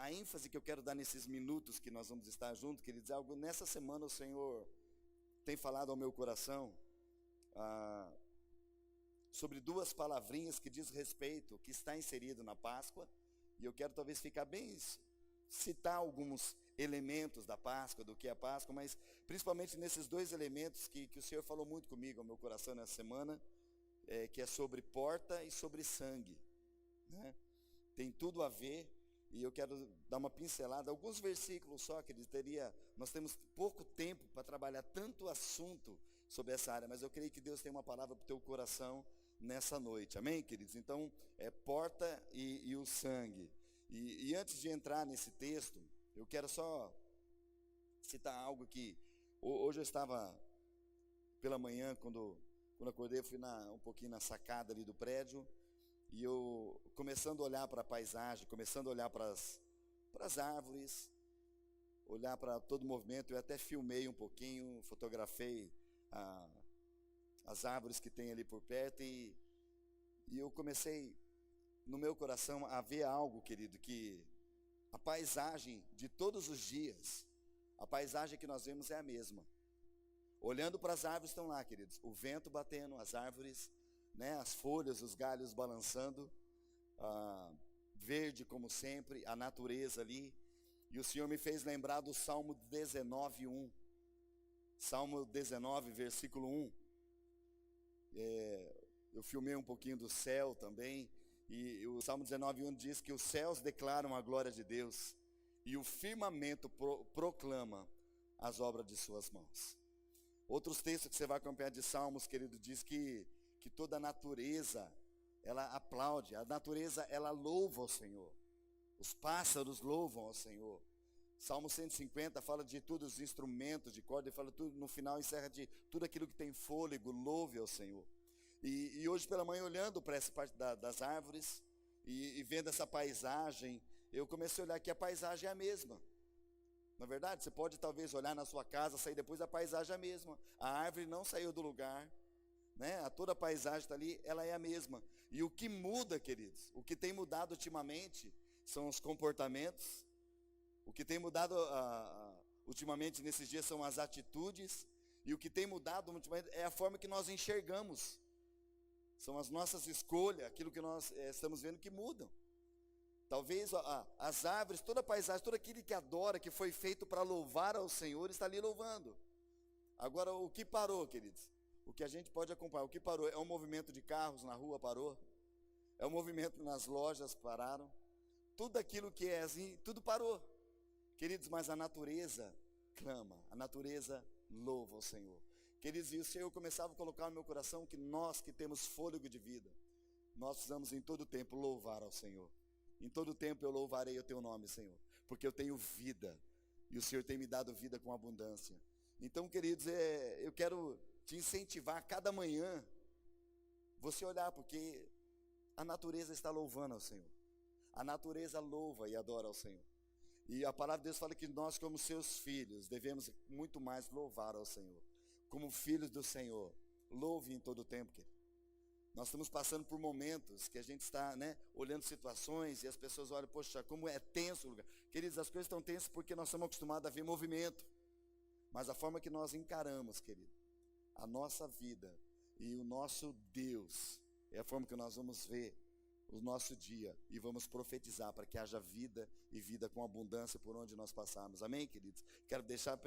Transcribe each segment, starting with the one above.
a ênfase que eu quero dar nesses minutos que nós vamos estar juntos, queridos, é algo, nessa semana o Senhor tem falado ao meu coração sobre duas palavrinhas que diz respeito, que está inserido na Páscoa, e eu quero talvez ficar bem, citar alguns elementos da Páscoa, do que é a Páscoa, mas principalmente nesses dois elementos que o Senhor falou muito comigo ao meu coração nessa semana, que é sobre porta e sobre sangue, né? Tem tudo a ver, e eu quero dar uma pincelada, alguns versículos só, que nós temos pouco tempo para trabalhar tanto assunto sobre essa área, mas eu creio que Deus tem uma palavra para o teu coração nessa noite, amém, queridos? Então, porta e o sangue. E antes de entrar nesse texto, eu quero só citar algo que, hoje eu estava, pela manhã, quando acordei, eu fui um pouquinho na sacada ali do prédio, e eu, começando a olhar para a paisagem, começando a olhar para as árvores, olhar para todo o movimento, eu até filmei um pouquinho, fotografei as árvores que tem ali por perto, e eu comecei, no meu coração, a ver algo, querido, que a paisagem de todos os dias, a paisagem que nós vemos é a mesma. Olhando para as árvores, estão lá, queridos, o vento batendo, as árvores, né, as folhas, os galhos balançando, verde como sempre, a natureza ali. E o Senhor me fez lembrar do Salmo 19:1. Salmo 19, versículo 1. Eu filmei um pouquinho do céu também, e o Salmo 19:1 diz que os céus declaram a glória de Deus, e o firmamento proclama as obras de suas mãos. Outros textos que você vai acompanhar de Salmos, querido, diz que toda a natureza, ela aplaude, a natureza, ela louva ao Senhor. Os pássaros louvam ao Senhor. Salmo 150 fala de todos os instrumentos de corda, e fala tudo, no final encerra de tudo aquilo que tem fôlego, louve ao Senhor. E hoje pela manhã, olhando para essa parte das árvores, e vendo essa paisagem, eu comecei a olhar que a paisagem é a mesma. Na verdade, você pode talvez olhar na sua casa, sair depois, a paisagem é a mesma. A árvore não saiu do lugar, né? Toda a paisagem está ali, ela é a mesma. E o que muda, queridos, o que tem mudado ultimamente são os comportamentos. O que tem mudado ultimamente nesses dias são as atitudes. E o que tem mudado ultimamente é a forma que nós enxergamos. São as nossas escolhas, aquilo que nós estamos vendo que mudam. Talvez as árvores, toda a paisagem, todo aquele que adora, que foi feito para louvar ao Senhor, está ali louvando. Agora, o que parou, queridos? O que a gente pode acompanhar, o que parou é um movimento de carros na rua, parou. É um movimento nas lojas, pararam. Tudo aquilo que é assim, tudo parou. Queridos, mas a natureza clama, a natureza louva ao Senhor. Queridos, e o Senhor começava a colocar no meu coração que nós que temos fôlego de vida, nós precisamos em todo tempo louvar ao Senhor. Em todo tempo eu louvarei o teu nome, Senhor, porque eu tenho vida, e o Senhor tem me dado vida com abundância. Então, queridos, eu quero te incentivar a cada manhã, você olhar, porque a natureza está louvando ao Senhor. A natureza louva e adora ao Senhor. E a palavra de Deus fala que nós, como seus filhos, devemos muito mais louvar ao Senhor. Como filhos do Senhor, louve em todo o tempo, querido. Nós estamos passando por momentos que a gente está, né, olhando situações e as pessoas olham, poxa, como é tenso o lugar. Queridos, as coisas estão tensas porque nós estamos acostumados a ver movimento. Mas a forma que nós encaramos, querido, a nossa vida e o nosso Deus, é a forma que nós vamos ver o nosso dia e vamos profetizar para que haja vida e vida com abundância por onde nós passarmos. Amém, queridos? Quero deixar,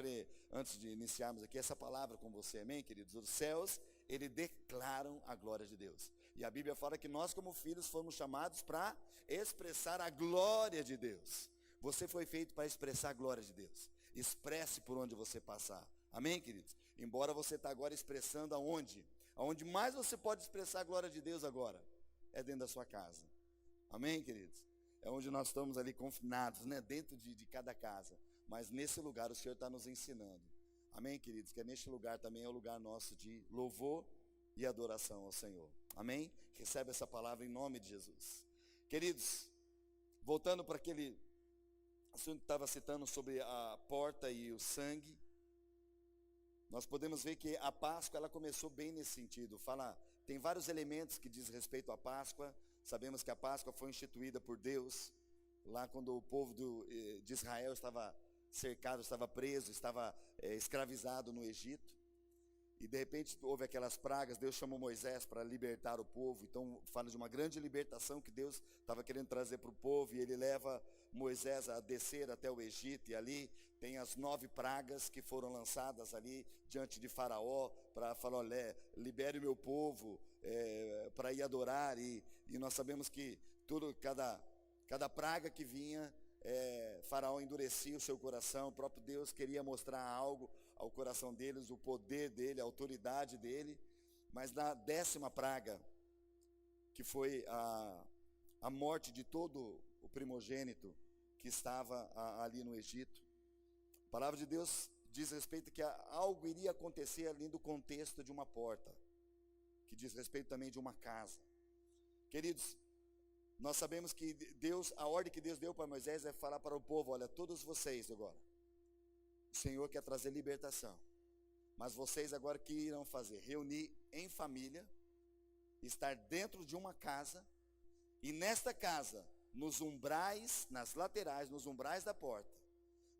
antes de iniciarmos aqui, essa palavra com você. Amém, queridos? Os céus, eles declaram a glória de Deus. E a Bíblia fala que nós, como filhos, fomos chamados para expressar a glória de Deus. Você foi feito para expressar a glória de Deus. Expresse por onde você passar. Amém, queridos? Embora você está agora expressando aonde? Aonde mais você pode expressar a glória de Deus agora? É dentro da sua casa. Amém, queridos? É onde nós estamos ali confinados, né? Dentro de cada casa. Mas nesse lugar o Senhor está nos ensinando. Amém, queridos? Que neste lugar também é o lugar nosso de louvor e adoração ao Senhor. Amém? Recebe essa palavra em nome de Jesus. Queridos, voltando para aquele assunto que estava citando sobre a porta e o sangue, nós podemos ver que a Páscoa, ela começou bem nesse sentido. Tem vários elementos que diz respeito à Páscoa. Sabemos que a Páscoa foi instituída por Deus. lá quando o povo de Israel estava cercado, estava preso, estava escravizado no Egito. E de repente houve aquelas pragas, Deus chamou Moisés para libertar o povo. Então fala de uma grande libertação que Deus estava querendo trazer para o povo. E ele leva Moisés a descer até o Egito. E ali tem as 9 pragas que foram lançadas ali diante de Faraó. Para falar, olha, libere o meu povo para ir adorar. E nós sabemos que cada praga que vinha, Faraó endurecia o seu coração. O próprio Deus queria mostrar algo ao coração deles, o poder dele, a autoridade dele. Mas na 10ª praga, que foi a morte de todo o primogênito que estava ali no Egito, a palavra de Deus diz respeito que algo iria acontecer ali do contexto de uma porta, que diz respeito também de uma casa. Queridos, nós sabemos que a ordem que Deus deu para Moisés é falar para o povo, olha, todos vocês agora, o Senhor quer trazer libertação, mas vocês agora o que irão fazer? Reunir em família, estar dentro de uma casa, e nesta casa, nos umbrais, nas laterais, nos umbrais da porta,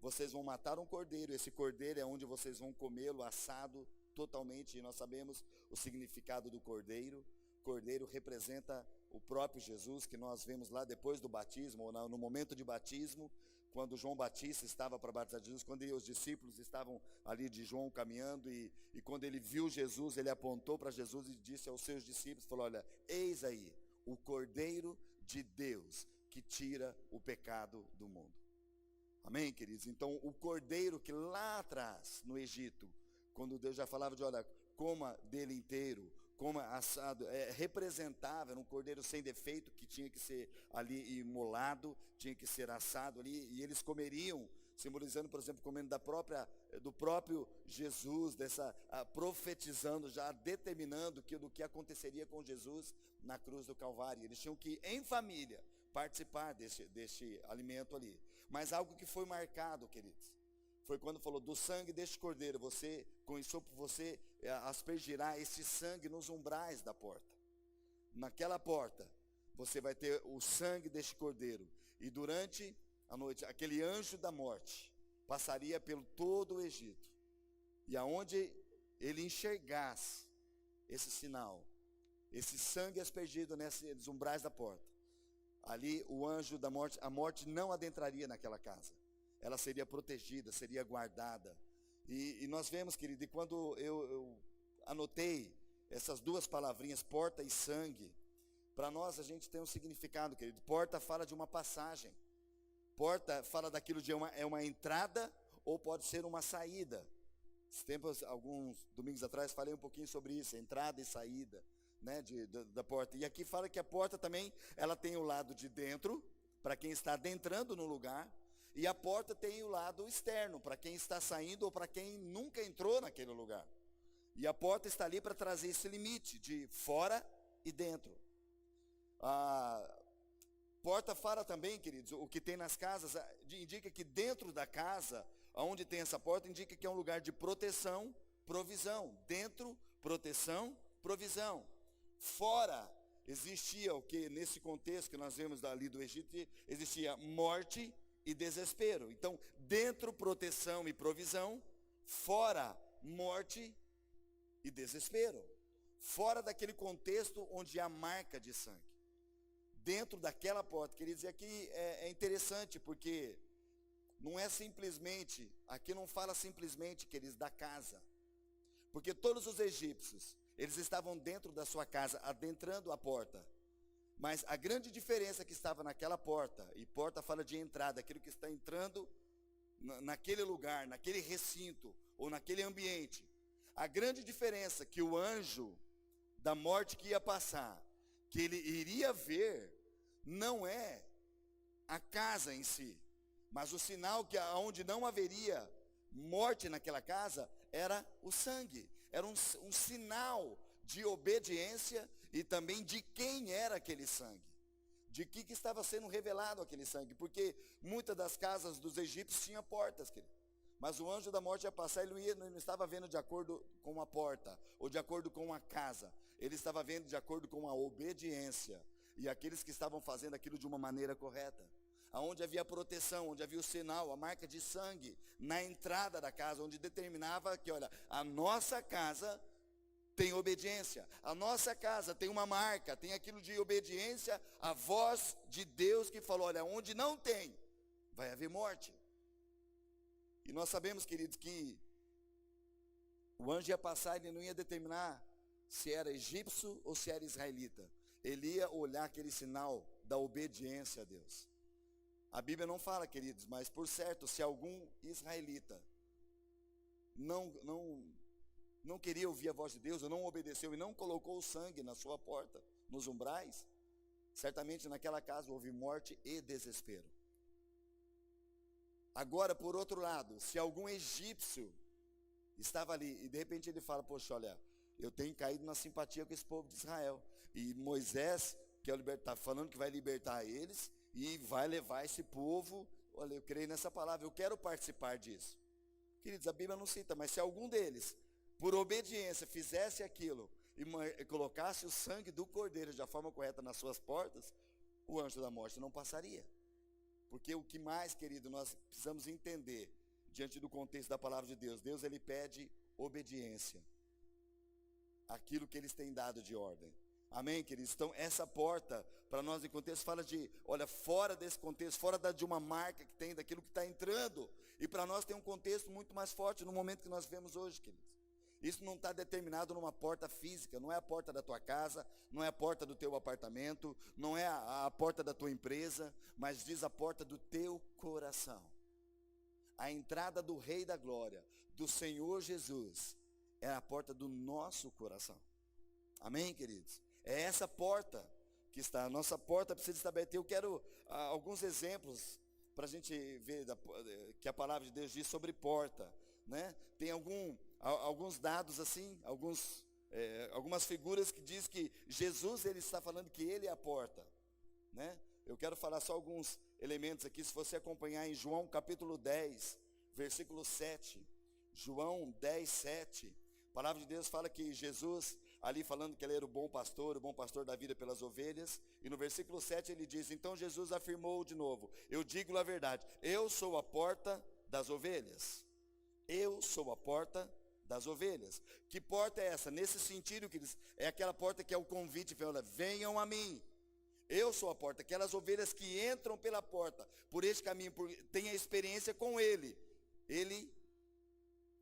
vocês vão matar um cordeiro. Esse cordeiro é onde vocês vão comê-lo assado totalmente, e nós sabemos o significado do cordeiro. Cordeiro representa o próprio Jesus, que nós vemos lá depois do batismo, ou no momento de batismo, quando João Batista estava para batizar Jesus, quando os discípulos estavam ali de João caminhando, e quando ele viu Jesus, ele apontou para Jesus e disse aos seus discípulos, falou, olha, eis aí o Cordeiro de Deus, que tira o pecado do mundo. Amém, queridos? Então, o cordeiro que lá atrás, no Egito, quando Deus já falava de, olha, coma dele inteiro, coma assado, representava, era um cordeiro sem defeito, que tinha que ser ali imolado, tinha que ser assado ali, e eles comeriam, simbolizando, por exemplo, comendo do próprio Jesus, profetizando, já determinando do que aconteceria com Jesus na cruz do Calvário. Eles tinham que, em família, participar deste alimento ali. Mas algo que foi marcado, queridos, foi quando falou, do sangue deste cordeiro, com isso você aspergirá esse sangue nos umbrais da porta. Naquela porta, você vai ter o sangue deste cordeiro. E durante a noite, aquele anjo da morte passaria pelo todo o Egito. E aonde ele enxergasse esse sinal, esse sangue aspergido nesses umbrais da porta, ali o anjo da morte, a morte não adentraria naquela casa. Ela seria protegida, seria guardada. E nós vemos, querido, e quando eu anotei essas 2 palavrinhas, porta e sangue, para nós a gente tem um significado, querido. Porta fala de uma passagem. Porta fala daquilo de uma entrada ou pode ser uma saída. Alguns domingos atrás falei um pouquinho sobre isso, entrada e saída, né, da porta. E aqui fala que a porta também, ela tem o lado de dentro, para quem está adentrando no lugar, e a porta tem o lado externo, para quem está saindo ou para quem nunca entrou naquele lugar. E a porta está ali para trazer esse limite de fora e dentro. A porta fala também, queridos, o que tem nas casas, indica que dentro da casa, onde tem essa porta, indica que é um lugar de proteção, provisão. Dentro, proteção, provisão. Fora, existia o que, nesse contexto que nós vemos ali do Egito, existia morte e desespero. Então, dentro, proteção e provisão. Fora, morte e desespero. Fora daquele contexto onde há marca de sangue. Dentro daquela porta, queria dizer, aqui é interessante, porque não é simplesmente, aqui não fala simplesmente, queridos, da casa. Porque todos os egípcios, eles estavam dentro da sua casa, adentrando a porta. Mas a grande diferença que estava naquela porta, e porta fala de entrada, aquilo que está entrando naquele lugar, naquele recinto, ou naquele ambiente. A grande diferença que o anjo da morte que ia passar, que ele iria ver, não é a casa em si, mas o sinal que onde não haveria morte naquela casa, era o sangue. Era um sinal de obediência e também de quem era aquele sangue. De que estava sendo revelado aquele sangue. Porque muitas das casas dos egípcios tinham portas, querido. Mas o anjo da morte ia passar, ele não estava vendo de acordo com uma porta, ou de acordo com uma casa. Ele estava vendo de acordo com a obediência. E aqueles que estavam fazendo aquilo de uma maneira correta. aonde havia proteção, onde havia o sinal, a marca de sangue na entrada da casa, onde determinava que, olha, a nossa casa tem obediência, a nossa casa tem uma marca, tem aquilo de obediência à voz de Deus que falou, olha, onde não tem, vai haver morte. E nós sabemos, queridos, que o anjo ia passar e ele não ia determinar se era egípcio ou se era israelita. Ele ia olhar aquele sinal da obediência a Deus. A Bíblia não fala, queridos, mas por certo, se algum israelita não queria ouvir a voz de Deus, ou não obedeceu e não colocou o sangue na sua porta, nos umbrais, certamente naquela casa houve morte e desespero. Agora, por outro lado, se algum egípcio estava ali e de repente ele fala, poxa, olha, eu tenho caído na simpatia com esse povo de Israel, e Moisés, que é o libertar, falando que vai libertar eles e vai levar esse povo, olha, eu creio nessa palavra, eu quero participar disso. Queridos, a Bíblia não cita, mas se algum deles, por obediência, fizesse aquilo e colocasse o sangue do cordeiro da forma correta nas suas portas, o anjo da morte não passaria. Porque o que mais, querido, nós precisamos entender, diante do contexto da palavra de Deus, Deus ele pede obediência àquilo que eles têm dado de ordem. Amém, queridos? Então, essa porta, para nós em contexto, fala de, olha, fora desse contexto, fora de uma marca que tem, daquilo que está entrando. E para nós tem um contexto muito mais forte no momento que nós vivemos hoje, queridos. Isso não está determinado numa porta física, não é a porta da tua casa, não é a porta do teu apartamento, não é a porta da tua empresa, mas diz a porta do teu coração. A entrada do Rei da Glória, do Senhor Jesus, é a porta do nosso coração. Amém, queridos? É essa porta que está, a nossa porta precisa estar aberta. Eu quero alguns exemplos para a gente ver que a palavra de Deus diz sobre porta, né? Tem alguns dados assim, algumas figuras que diz que Jesus ele está falando que ele é a porta, né? Eu quero falar só alguns elementos aqui, se você acompanhar em João capítulo 10, versículo 7, João 10, 7, a palavra de Deus fala que Jesus, ali falando que ele era o bom pastor da vida pelas ovelhas, e no versículo 7 ele diz, então Jesus afirmou de novo, eu digo a verdade, eu sou a porta das ovelhas, eu sou a porta das ovelhas. Que porta é essa? Nesse sentido, que é aquela porta que é o convite, olha, venham a mim, eu sou a porta, aquelas ovelhas que entram pela porta, por este caminho, têm a experiência com ele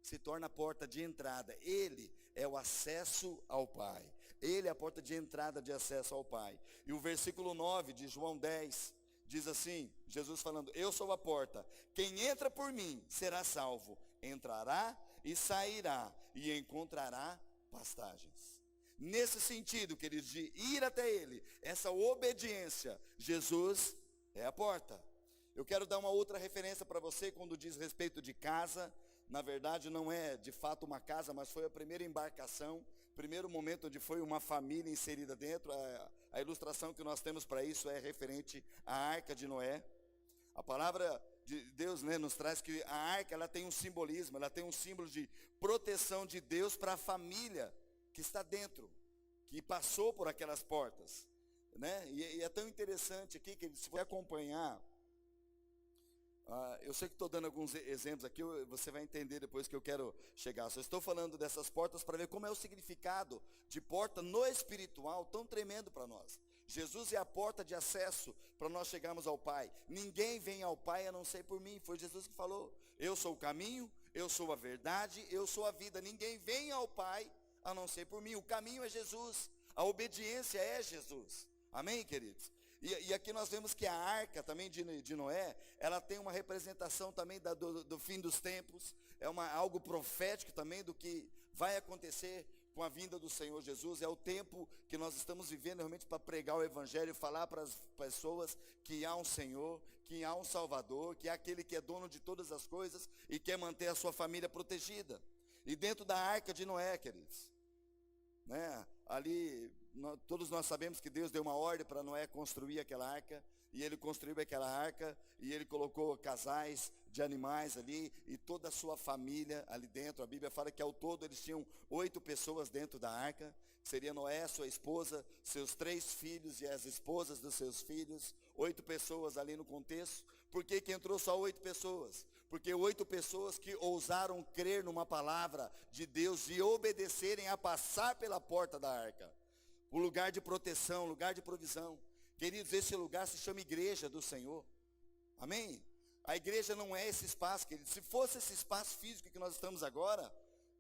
se torna a porta de entrada, ele é o acesso ao Pai, ele é a porta de entrada de acesso ao Pai. E o versículo 9 de João 10, diz assim, Jesus falando, eu sou a porta, quem entra por mim será salvo, entrará e sairá e encontrará pastagens. Nesse sentido, queridos, de ir até ele, essa obediência, Jesus é a porta. Eu quero dar uma outra referência para você quando diz respeito de casa. Na verdade não é de fato uma casa, mas foi a primeira embarcação, primeiro momento onde foi uma família inserida dentro. A ilustração que nós temos para isso é referente à Arca de Noé. A palavra de Deus, né, nos traz que a arca ela tem um simbolismo, ela tem um símbolo de proteção de Deus para a família que está dentro, que passou por aquelas portas, né? E é tão interessante aqui que se você acompanhar, eu sei que estou dando alguns exemplos aqui, você vai entender depois que eu quero chegar. Só estou falando dessas portas para ver como é o significado de porta no espiritual tão tremendo para nós. Jesus é a porta de acesso para nós chegarmos ao Pai. Ninguém vem ao Pai a não ser por mim. Foi Jesus que falou. Eu sou o caminho, eu sou a verdade, eu sou a vida. Ninguém vem ao Pai a não ser por mim. O caminho é Jesus. A obediência é Jesus. Amém, queridos? E aqui nós vemos que a arca também de Noé, ela tem uma representação também do fim dos tempos. É algo profético também do que vai acontecer com a vinda do Senhor Jesus. É o tempo que nós estamos vivendo realmente para pregar o Evangelho, falar para as pessoas que há um Senhor, que há um Salvador, que há aquele que é dono de todas as coisas e quer manter a sua família protegida. E dentro da arca de Noé, queridos, né, ali todos nós sabemos que Deus deu uma ordem para Noé construir aquela arca, e ele construiu aquela arca, e ele colocou casais de animais ali, e toda a sua família ali dentro. A Bíblia fala que ao todo eles tinham 8 pessoas dentro da arca, que seria Noé, sua esposa, seus 3 filhos e as esposas dos seus filhos, 8 pessoas ali no contexto. Por que que entrou só 8 pessoas? Porque 8 pessoas que ousaram crer numa palavra de Deus e obedecerem a passar pela porta da arca. O lugar de proteção, lugar de provisão. Queridos, esse lugar se chama igreja do Senhor. Amém? A igreja não é esse espaço, queridos. Se fosse esse espaço físico que nós estamos agora,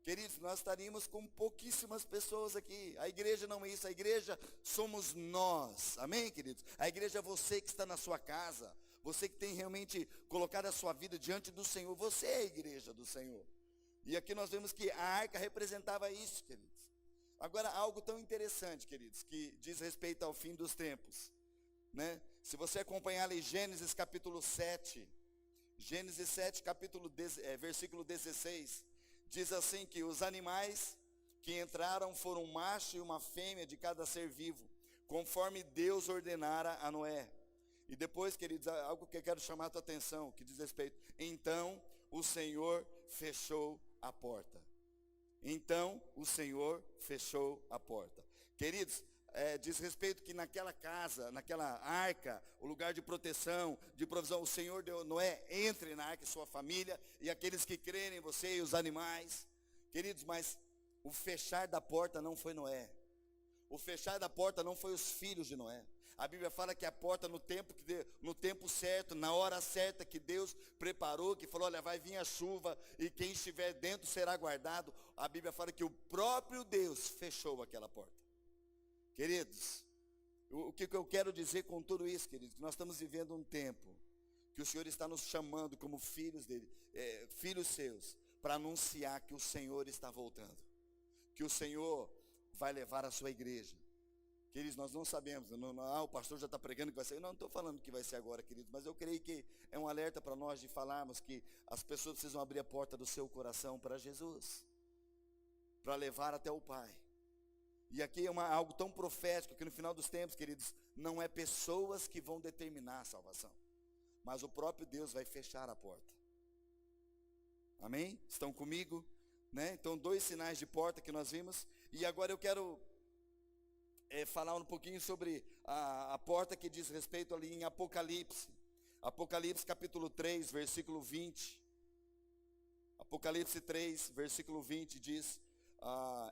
queridos, nós estaríamos com pouquíssimas pessoas aqui. A igreja não é isso, a igreja somos nós. Amém, queridos? A igreja é você que está na sua casa. Você que tem realmente colocado a sua vida diante do Senhor. Você é a igreja do Senhor. E aqui nós vemos que a arca representava isso, queridos. Agora, algo tão interessante, queridos, que diz respeito ao fim dos tempos, né? Se você acompanhar ali Gênesis capítulo 7, Gênesis 7, versículo 16, diz assim que os animais que entraram foram um macho e uma fêmea de cada ser vivo, conforme Deus ordenara a Noé. E depois, queridos, algo que eu quero chamar a tua atenção, que diz respeito, então o Senhor fechou a porta. Então o Senhor fechou a porta. Queridos, diz respeito que naquela casa, naquela arca, o lugar de proteção, de provisão, o Senhor deu Noé, entre na arca e sua família, e aqueles que crerem em você e os animais. Queridos, mas o fechar da porta não foi Noé. O fechar da porta não foi os filhos de Noé. A Bíblia fala que a porta no tempo certo, na hora certa que Deus preparou, que falou, olha, vai vir a chuva e quem estiver dentro será guardado. A Bíblia fala que o próprio Deus fechou aquela porta. Queridos, o que eu quero dizer com tudo isso, queridos? Que nós estamos vivendo um tempo que o Senhor está nos chamando como filhos dele, filhos seus, para anunciar que o Senhor está voltando. Que o Senhor vai levar a sua igreja. Queridos, nós não sabemos, o pastor já está pregando que vai ser, eu não estou falando que vai ser agora, queridos, mas eu creio que é um alerta para nós de falarmos que as pessoas precisam abrir a porta do seu coração para Jesus, para levar até o Pai. E aqui é algo tão profético que no final dos tempos, queridos, não é pessoas que vão determinar a salvação, mas o próprio Deus vai fechar a porta. Amém? Estão comigo? Né? Então 2 sinais de porta que nós vimos, e agora eu quero falar um pouquinho sobre a porta que diz respeito ali em Apocalipse. Apocalipse capítulo 3, versículo 20. Apocalipse 3, versículo 20 diz,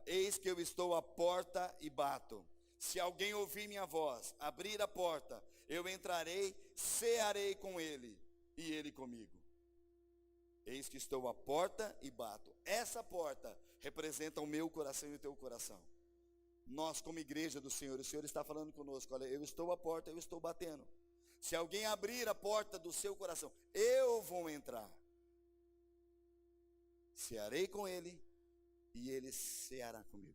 eis que eu estou à porta e bato. Se alguém ouvir minha voz, abrir a porta, eu entrarei, cearei com ele e ele comigo. Eis que estou à porta e bato. Essa porta representa o meu coração e o teu coração. Nós como igreja do Senhor, o Senhor está falando conosco, olha, eu estou à porta, eu estou batendo. Se alguém abrir a porta do seu coração, eu vou entrar. Cearei com ele e ele ceará comigo.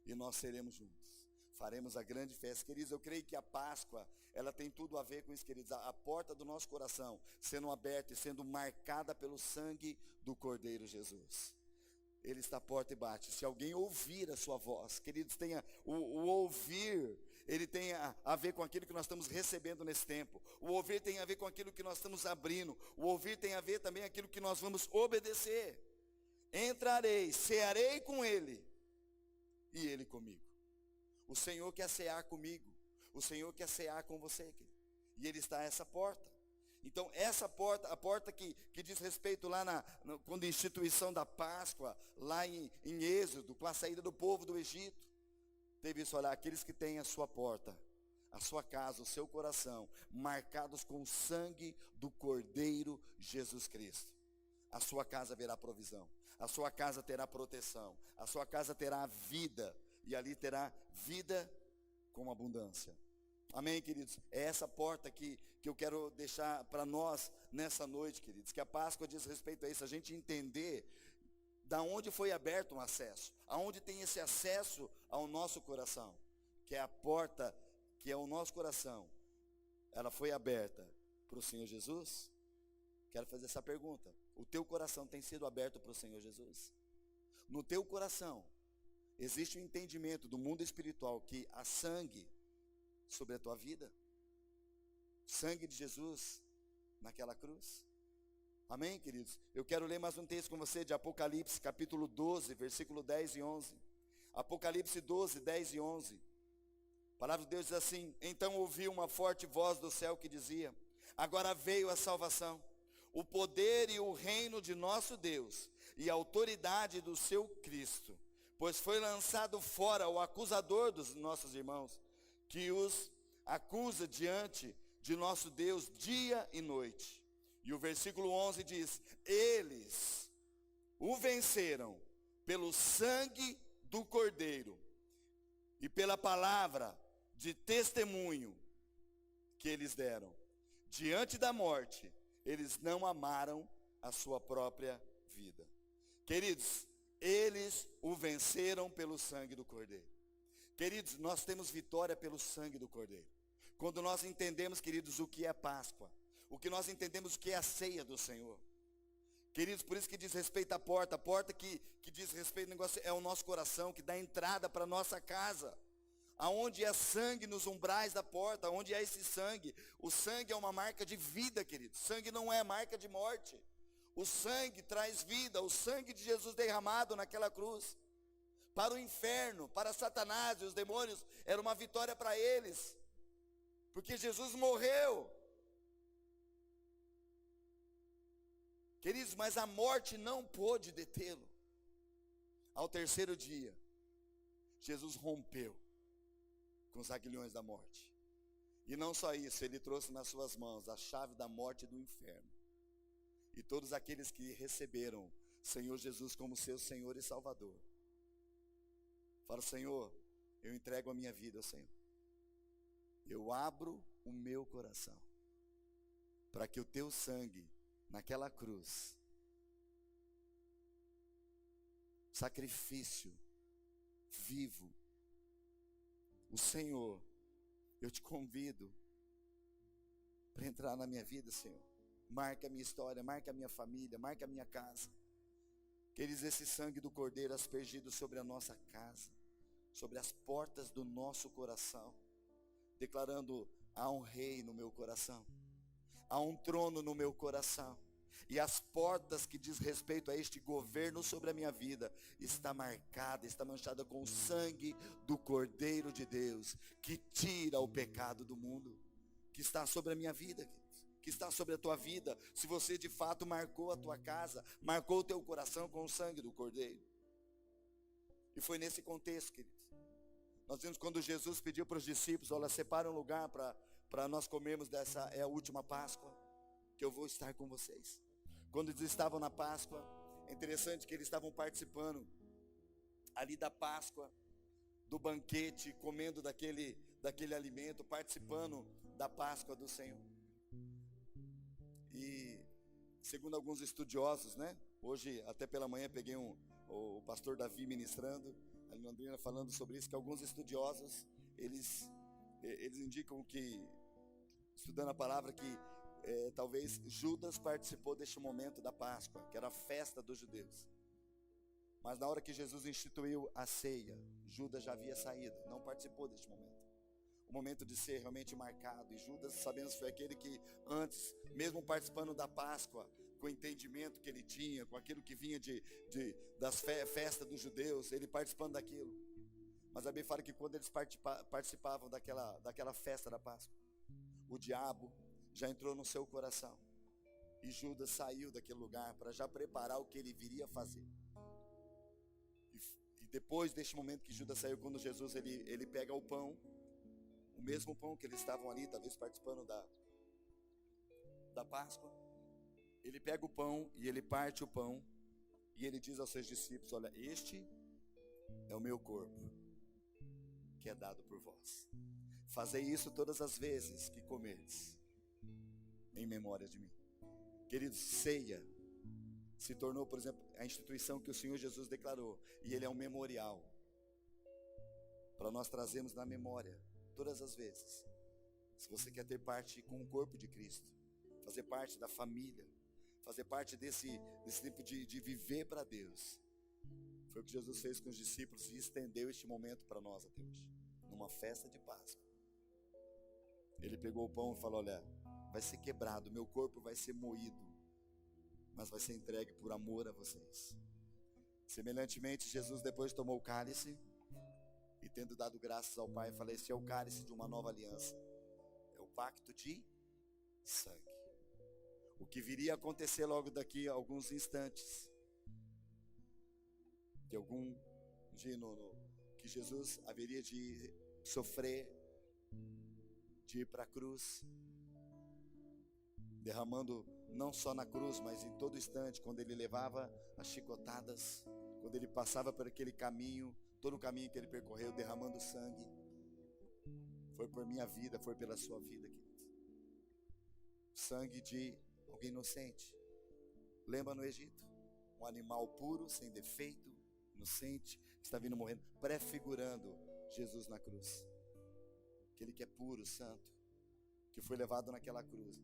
E nós seremos juntos. Faremos a grande festa. Queridos, eu creio que a Páscoa, ela tem tudo a ver com isso, queridos. A porta do nosso coração sendo aberta e sendo marcada pelo sangue do Cordeiro Jesus. Ele está à porta e bate. Se alguém ouvir a sua voz, queridos, tenha o ouvir, ele tem a ver com aquilo que nós estamos recebendo nesse tempo. O ouvir tem a ver com aquilo que nós estamos abrindo. O ouvir tem a ver também com aquilo que nós vamos obedecer. Entrarei, cearei com ele e ele comigo. O Senhor quer cear comigo. O Senhor quer cear com você, querido. E ele está a essa porta. Então essa porta, a porta que diz respeito lá quando a instituição da Páscoa, lá em Êxodo, com a saída do povo do Egito, teve isso, olha, aqueles que têm a sua porta, a sua casa, o seu coração, marcados com o sangue do Cordeiro Jesus Cristo. A sua casa verá provisão, a sua casa terá proteção, a sua casa terá vida, e ali terá vida com abundância. Amém, queridos? É essa porta que eu quero deixar para nós nessa noite, queridos. Que a Páscoa diz respeito a isso, a gente entender da onde foi aberto um acesso. Aonde tem esse acesso ao nosso coração. Que é a porta, que é o nosso coração. Ela foi aberta para o Senhor Jesus? Quero fazer essa pergunta. O teu coração tem sido aberto para o Senhor Jesus? No teu coração, existe um entendimento do mundo espiritual que há sangue sobre a tua vida, sangue de Jesus naquela cruz. Amém, queridos? Eu quero ler mais um texto com você de Apocalipse, capítulo 12, versículo 10 e 11. Apocalipse 12, 10 e 11. A palavra de Deus diz assim: então ouvi uma forte voz do céu que dizia: agora veio a salvação, o poder e o reino de nosso Deus, e a autoridade do seu Cristo, pois foi lançado fora o acusador dos nossos irmãos, que os acusa diante de nosso Deus dia e noite. E o versículo 11 diz: eles o venceram pelo sangue do Cordeiro e pela palavra de testemunho que eles deram. Diante da morte, eles não amaram a sua própria vida. Queridos, eles o venceram pelo sangue do Cordeiro. Queridos, nós temos vitória pelo sangue do Cordeiro. Quando nós entendemos, queridos, o que é Páscoa, o que nós entendemos o que é a ceia do Senhor. Queridos, por isso que diz respeito à porta. A porta que diz respeito ao negócio é o nosso coração, que dá entrada para a nossa casa. Aonde é sangue nos umbrais da porta, onde é esse sangue? O sangue é uma marca de vida, queridos. Sangue não é marca de morte. O sangue traz vida, o sangue de Jesus derramado naquela cruz. Para o inferno, para Satanás e os demônios, era uma vitória para eles. Porque Jesus morreu. Queridos, mas a morte não pôde detê-lo. Ao terceiro dia, Jesus rompeu com os aguilhões da morte. E não só isso, ele trouxe nas suas mãos a chave da morte e do inferno. E todos aqueles que receberam Senhor Jesus como seu Senhor e Salvador, fala: Senhor, eu entrego a minha vida ao Senhor. Eu abro o meu coração para que o teu sangue naquela cruz, sacrifício vivo, o Senhor, eu te convido para entrar na minha vida, Senhor. Marca a minha história, marca a minha família, marca a minha casa. Queridos, esse sangue do Cordeiro aspergido sobre a nossa casa, sobre as portas do nosso coração, declarando: há um rei no meu coração, há um trono no meu coração, e as portas que diz respeito a este governo sobre a minha vida está marcada, está manchada com o sangue do Cordeiro de Deus, que tira o pecado do mundo, que está sobre a minha vida, que está sobre a tua vida. Se você de fato marcou a tua casa, marcou o teu coração com o sangue do Cordeiro. E foi nesse contexto, queridos, nós vimos quando Jesus pediu para os discípulos: olha, separa um lugar para nós comermos dessa, é a última Páscoa, que eu vou estar com vocês. Quando eles estavam na Páscoa, é interessante que eles estavam participando ali da Páscoa, do banquete, comendo daquele alimento, participando da Páscoa do Senhor. E segundo alguns estudiosos, né? Hoje até pela manhã peguei o pastor Davi ministrando, a Londrina falando sobre isso, que alguns estudiosos, eles indicam que, estudando a palavra, que talvez Judas participou deste momento da Páscoa, que era a festa dos judeus. Mas na hora que Jesus instituiu a ceia, Judas já havia saído, não participou deste momento. O momento de ser realmente marcado. E Judas, sabemos, foi aquele que antes, mesmo participando da Páscoa, com o entendimento que ele tinha, com aquilo que vinha das festas dos judeus, ele participando daquilo. Mas a Bíblia fala que quando eles participavam daquela festa da Páscoa, o diabo já entrou no seu coração. E Judas saiu daquele lugar para já preparar o que ele viria fazer. E depois deste momento que Judas saiu, quando Jesus ele pega o pão, o mesmo pão que eles estavam ali, talvez participando da Páscoa, ele pega o pão e ele parte o pão, e ele diz aos seus discípulos: olha, este é o meu corpo, que é dado por vós. Fazei isso todas as vezes que comerdes, em memória de mim. Queridos, ceia se tornou, por exemplo, a instituição que o Senhor Jesus declarou, e ele é um memorial para nós trazermos na memória todas as vezes. Se você quer ter parte com o corpo de Cristo, fazer parte da família, fazer parte desse tempo de viver para Deus, foi o que Jesus fez com os discípulos e estendeu este momento para nós até hoje, numa festa de Páscoa. Ele pegou o pão e falou: olha, vai ser quebrado, meu corpo vai ser moído, mas vai ser entregue por amor a vocês. Semelhantemente, Jesus depois tomou o cálice e, tendo dado graças ao Pai, falou: esse é o cálice de uma nova aliança, é o pacto de sangue. O que viria a acontecer logo daqui a alguns instantes, que Jesus haveria de sofrer, de ir para a cruz, derramando não só na cruz, mas em todo instante, quando ele levava as chicotadas, quando ele passava por aquele caminho, todo o caminho que ele percorreu, derramando sangue, foi por minha vida, foi pela sua vida, querido. Sangue de alguém inocente. Lembra no Egito? Um animal puro, sem defeito, inocente, que está vindo morrendo, prefigurando Jesus na cruz. Aquele que é puro, santo, que foi levado naquela cruz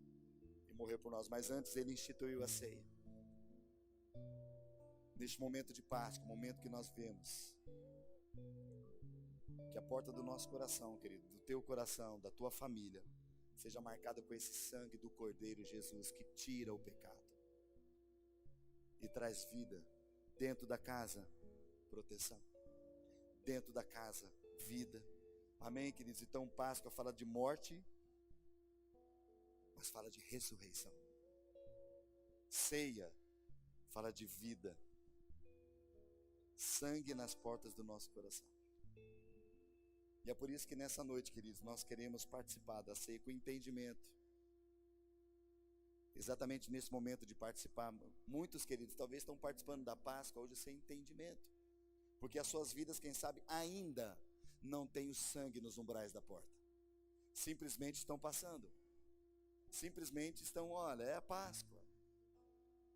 e morreu por nós. Mas antes ele instituiu a ceia. Neste momento de Páscoa, momento que nós vemos, que a porta do nosso coração, querido, do teu coração, da tua família, seja marcada com esse sangue do Cordeiro Jesus, que tira o pecado e traz vida. Dentro da casa, proteção. Dentro da casa, vida. Amém, queridos? Então Páscoa fala de morte, mas fala de ressurreição. Ceia fala de vida. Sangue nas portas do nosso coração. E é por isso que nessa noite, queridos, nós queremos participar da ceia com entendimento. Exatamente nesse momento de participar, muitos, queridos, talvez estão participando da Páscoa hoje sem entendimento, porque as suas vidas, quem sabe, ainda não têm o sangue nos umbrais da porta. Simplesmente estão passando. Simplesmente estão, olha, é a Páscoa.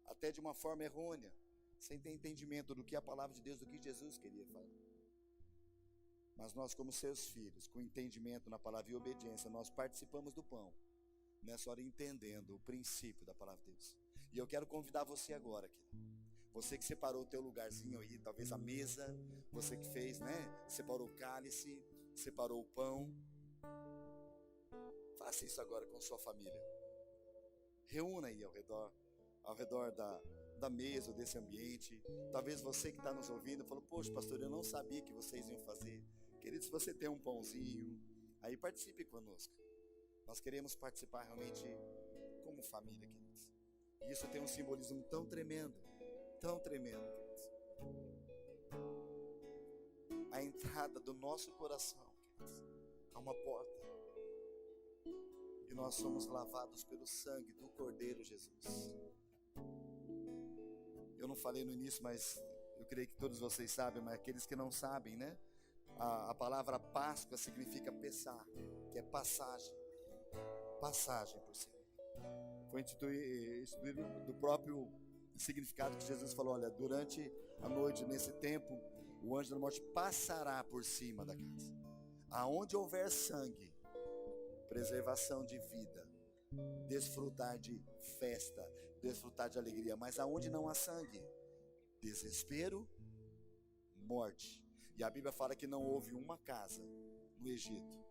Até de uma forma errônea, sem ter entendimento do que a palavra de Deus, do que Jesus queria falar. Mas nós, como seus filhos, com entendimento na palavra e obediência, nós participamos do pão, nessa hora entendendo o princípio da palavra de Deus. E eu quero convidar você agora, querido. Você que separou o teu lugarzinho aí, talvez a mesa, você que fez, né? Separou o cálice, separou o pão. Faça isso agora com sua família. Reúna aí ao redor da mesa, desse ambiente. Talvez você que está nos ouvindo falou: poxa, pastor, eu não sabia que vocês iam fazer. Querido, se você tem um pãozinho, aí participe conosco. Nós queremos participar realmente como família, queridos. E isso tem um simbolismo tão tremendo, queridos. A entrada do nosso coração, queridos, há uma porta. E nós somos lavados pelo sangue do Cordeiro Jesus. Eu não falei no início, mas eu creio que todos vocês sabem, mas aqueles que não sabem, né? A palavra Páscoa significa pesar, que é passagem. Passagem por cima. Foi instituído do próprio significado que Jesus falou: olha, durante a noite, nesse tempo, o anjo da morte passará por cima da casa. Aonde houver sangue, preservação de vida, desfrutar de festa, desfrutar de alegria. Mas aonde não há sangue, desespero, morte. E a Bíblia fala que não houve uma casa no Egito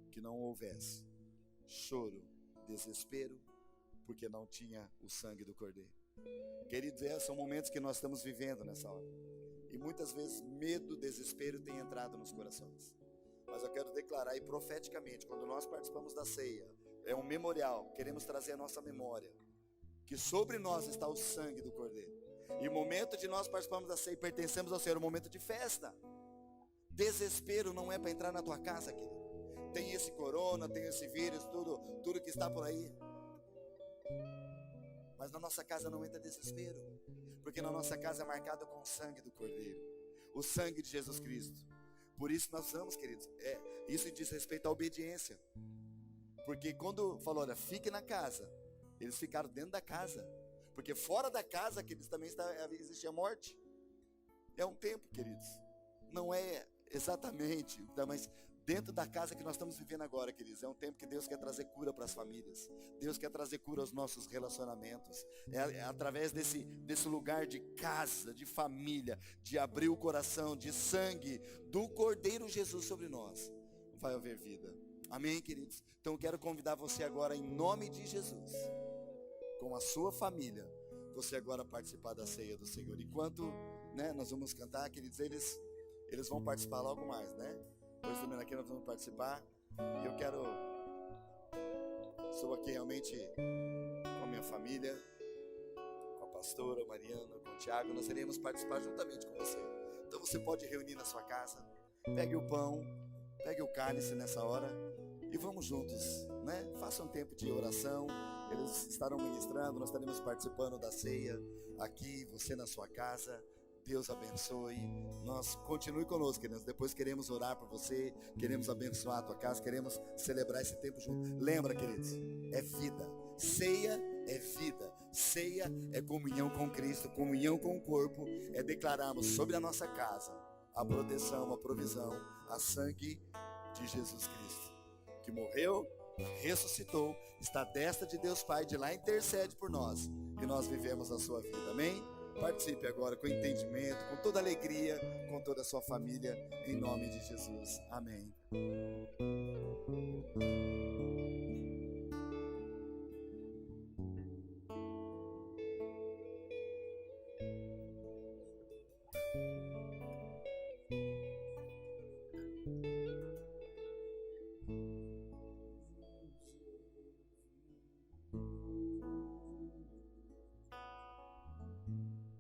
que não houvesse choro, desespero, porque não tinha o sangue do Cordeiro. Queridos, esses são momentos que nós estamos vivendo nessa hora. E muitas vezes medo, desespero tem entrado nos corações. Mas eu quero declarar aí profeticamente, quando nós participamos da ceia, é um memorial, queremos trazer a nossa memória, que sobre nós está o sangue do Cordeiro. E o momento de nós participarmos da ceia e pertencemos ao Senhor, é um momento de festa. Desespero não é para entrar na tua casa, querido. Tem esse corona, tem esse vírus, tudo que está por aí. Mas na nossa casa não entra desespero, porque na nossa casa é marcada com o sangue do Cordeiro, o sangue de Jesus Cristo. Por isso nós vamos, queridos, isso diz respeito à obediência. Porque quando falou, olha, fique na casa, eles ficaram dentro da casa. Porque fora da casa, queridos, também existe a morte. É um tempo, queridos. Não é exatamente, mas dentro da casa que nós estamos vivendo agora, queridos, é um tempo que Deus quer trazer cura para as famílias. Deus quer trazer cura aos nossos relacionamentos. É através desse lugar de casa, de família, de abrir o coração, de sangue do Cordeiro Jesus sobre nós, vai haver vida. Amém, queridos? Então eu quero convidar você agora, em nome de Jesus, com a sua família, você agora participar da ceia do Senhor. Enquanto, né, nós vamos cantar, queridos, eles vão participar logo mais, né? Hoje também aqui nós vamos participar. E eu estou aqui realmente com a minha família, com a pastora Mariana, com o Tiago. Nós iremos participar juntamente com você. Então você pode reunir na sua casa, pegue o pão, pegue o cálice nessa hora e vamos juntos, né? Faça um tempo de oração. Eles estarão ministrando, nós estaremos participando da ceia aqui, você na sua casa. Deus abençoe. Continue conosco, queridos. Depois queremos orar por você, queremos abençoar a tua casa, queremos celebrar esse tempo junto. Lembra, queridos, é vida. Ceia é vida. Ceia é comunhão com Cristo, comunhão com o corpo, é declararmos sobre a nossa casa a proteção, a provisão, a sangue de Jesus Cristo, que morreu, ressuscitou, está à destra de Deus Pai, de lá intercede por nós, e nós vivemos a sua vida, amém? Participe agora com entendimento, com toda alegria, com toda a sua família, em nome de Jesus, amém.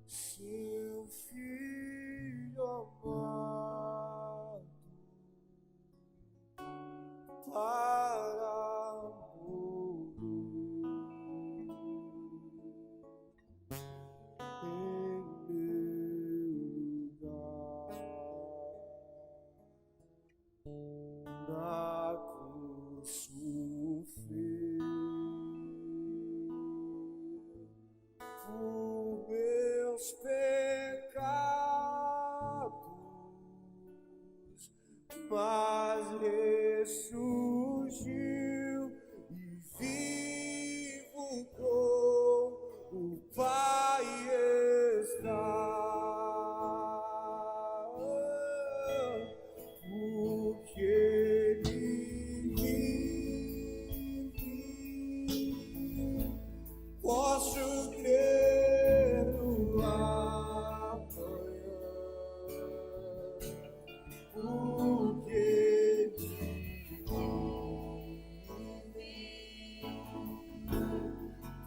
Seu filho amado, para morrer em meu lugar, na cruz sofreu por meus pecados, mas ressurgiu e vivo com o Pai está. Porque Ele vive, posso crer no amanhã. Porque Ele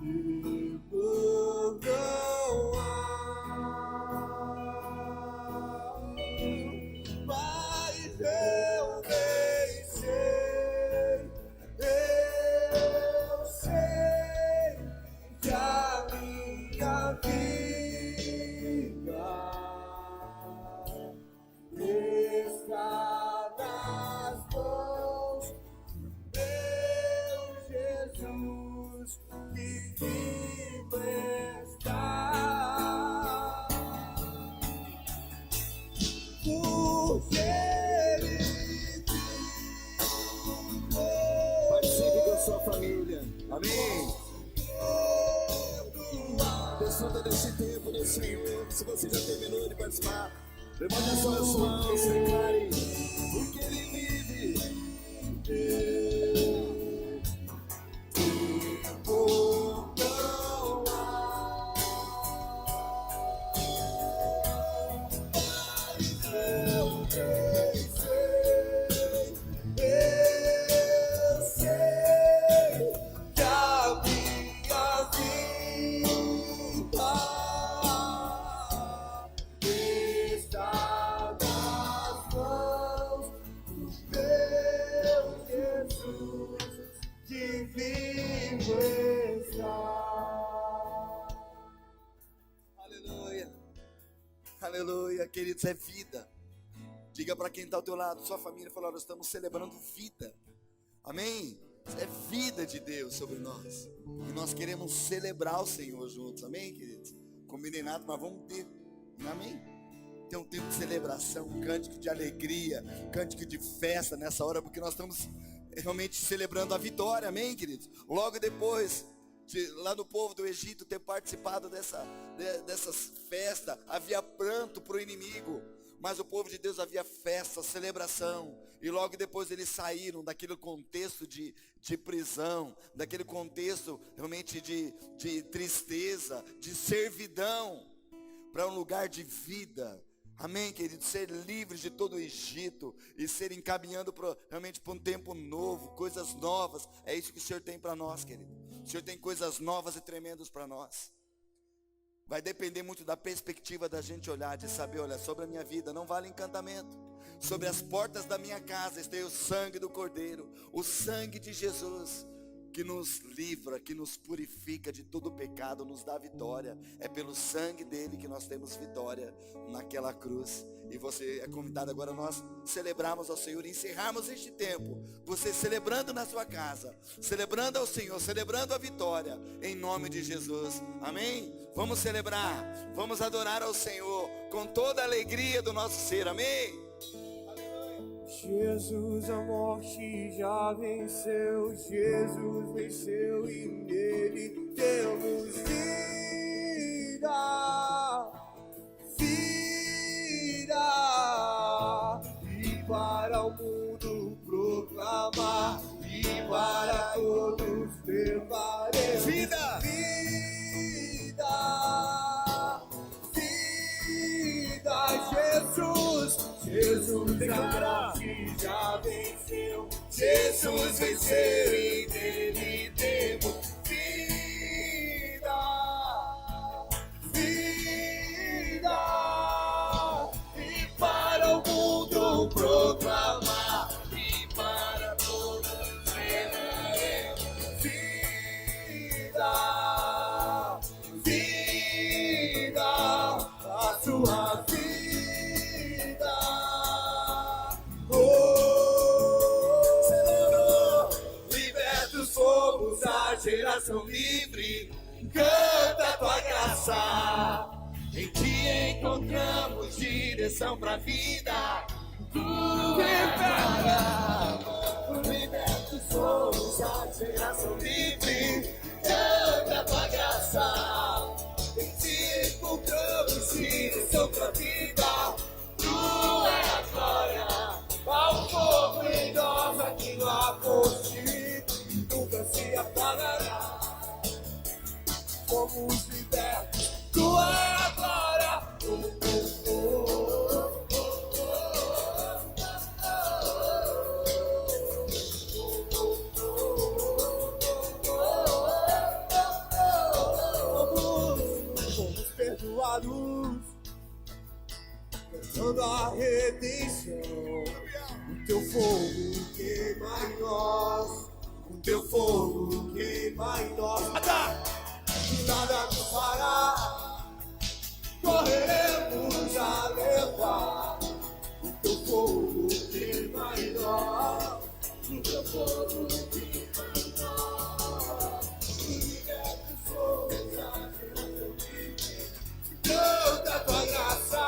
vive, temor não há, mas eu venci. Eu sei que a minha vida está nas mãos do meu Jesus, que vivo está. Porque Ele Participe com sua família, amém? Desfruta desse tempo do Senhor. Se você já terminou de participar, levante as suas mãos, declare, porque Ele vive. temor não há, mas eu venci. Eu sei que a minha vida está nas mãos do meu Jesus, que vivo está. Aleluia, aleluia, queridos, é vida. Diga para quem está ao teu lado, sua família, fala, nós estamos celebrando vida, amém? É vida de Deus sobre nós, e nós queremos celebrar o Senhor juntos, amém, queridos? Combinei nada, mas vamos ter, amém? Ter um tempo de celebração, um cântico de alegria, um cântico de festa nessa hora, porque nós estamos realmente celebrando a vitória, amém, queridos? Logo depois lá do povo do Egito ter participado dessas festas, havia pranto para o inimigo. Mas o povo de Deus havia festa, celebração. E logo depois eles saíram daquele contexto de prisão, daquele contexto realmente de tristeza, de servidão, para um lugar de vida. Amém, querido? Ser livres de todo o Egito e ser encaminhando realmente para um tempo novo, coisas novas. É isso que o Senhor tem para nós, querido. O Senhor tem coisas novas e tremendas para nós. Vai depender muito da perspectiva da gente olhar, de saber, olha, sobre a minha vida não vale encantamento. Sobre as portas da minha casa está o sangue do Cordeiro, o sangue de Jesus, que nos livra, que nos purifica de todo pecado, nos dá vitória. É pelo sangue dele que nós temos vitória naquela cruz. E você é convidado agora a nós celebrarmos ao Senhor, encerrarmos este tempo, você celebrando na sua casa, celebrando ao Senhor, celebrando a vitória, em nome de Jesus, amém? Vamos celebrar, vamos adorar ao Senhor, com toda a alegria do nosso ser, amém? Jesus, a morte já venceu, Jesus venceu e nele temos vida, e para o mundo proclamar, e para todos preparemos vida, Jesus declara que já venceu, Jesus venceu e nele temos vida, e para o mundo proclamar, e para todos preparemos vida, a sua vida. A geração livre canta a tua graça, em ti encontramos direção pra vida. Tu libertos somos, a geração livre canta a tua graça, em ti encontramos direção pra vida. Tu é a glória ao povo em nós, aquilo a por ti nunca se apagará. Fomos libertos, tua é a glória. Fomos perdoados, cantando a redenção. O teu fogo queima em nós, o teu fogo queima em nós. Nada nos fará, correremos a levar. O teu fogo queima em nós, o teu fogo queima em nós. Libertos somos, a geração livre canta a tua graça,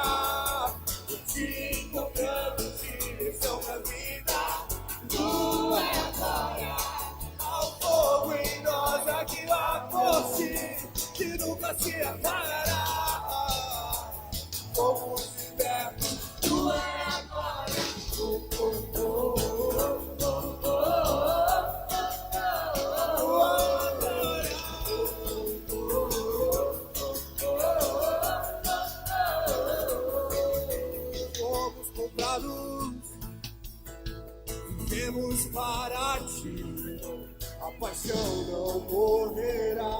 te encontramos direção pra vida. Tu é a glória ao fogo em nós, aquilo a força que nunca se apagará. Fomos libertos, tu é a glória. Fomos comprados, vivemos para ti. A paixão não morrerá,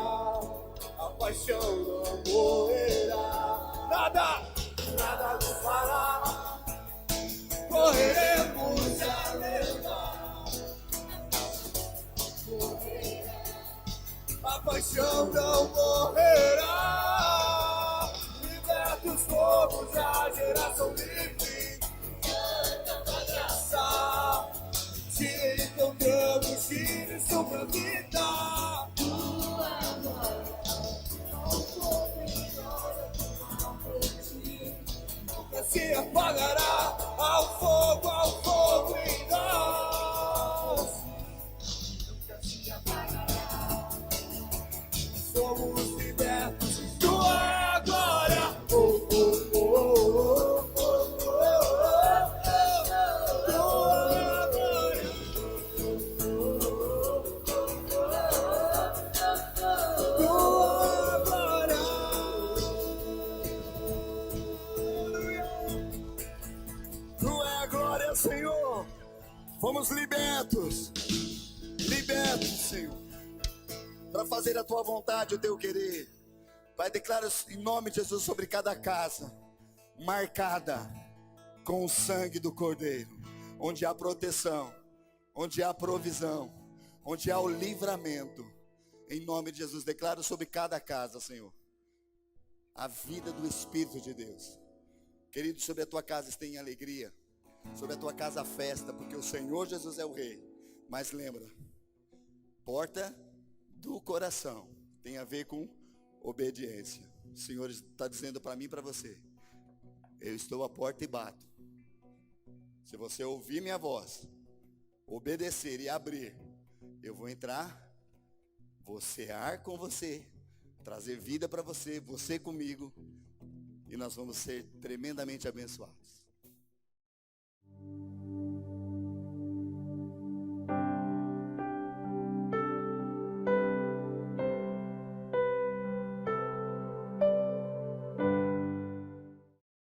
a paixão não morrerá. Nada nos fará, correremos a levar. A paixão não morrerá. Libertos fomos, a geração livre canta a graça, te encontramos direção pra vida. Tua glória ao fogo em nós, nunca se apagará. Ao fogo em nós, nunca se apagará. Somos libertos, tua glória. Oh, oh, oh, oh, oh, oh. Fomos libertos, Senhor, para fazer a tua vontade, o teu querer. Pai, declara em nome de Jesus sobre cada casa, marcada com o sangue do Cordeiro, onde há proteção, onde há provisão, onde há o livramento. Em nome de Jesus, declaro sobre cada casa, Senhor, a vida do Espírito de Deus. Querido, sobre a tua casa tem alegria, sobre a tua casa a festa, porque o Senhor Jesus é o Rei. Mas lembra, porta do coração tem a ver com obediência. O Senhor está dizendo para mim e para você: eu estou à porta e bato. Se você ouvir minha voz, obedecer e abrir, eu vou entrar, vou cear com você, trazer vida para você, você comigo, e nós vamos ser tremendamente abençoados.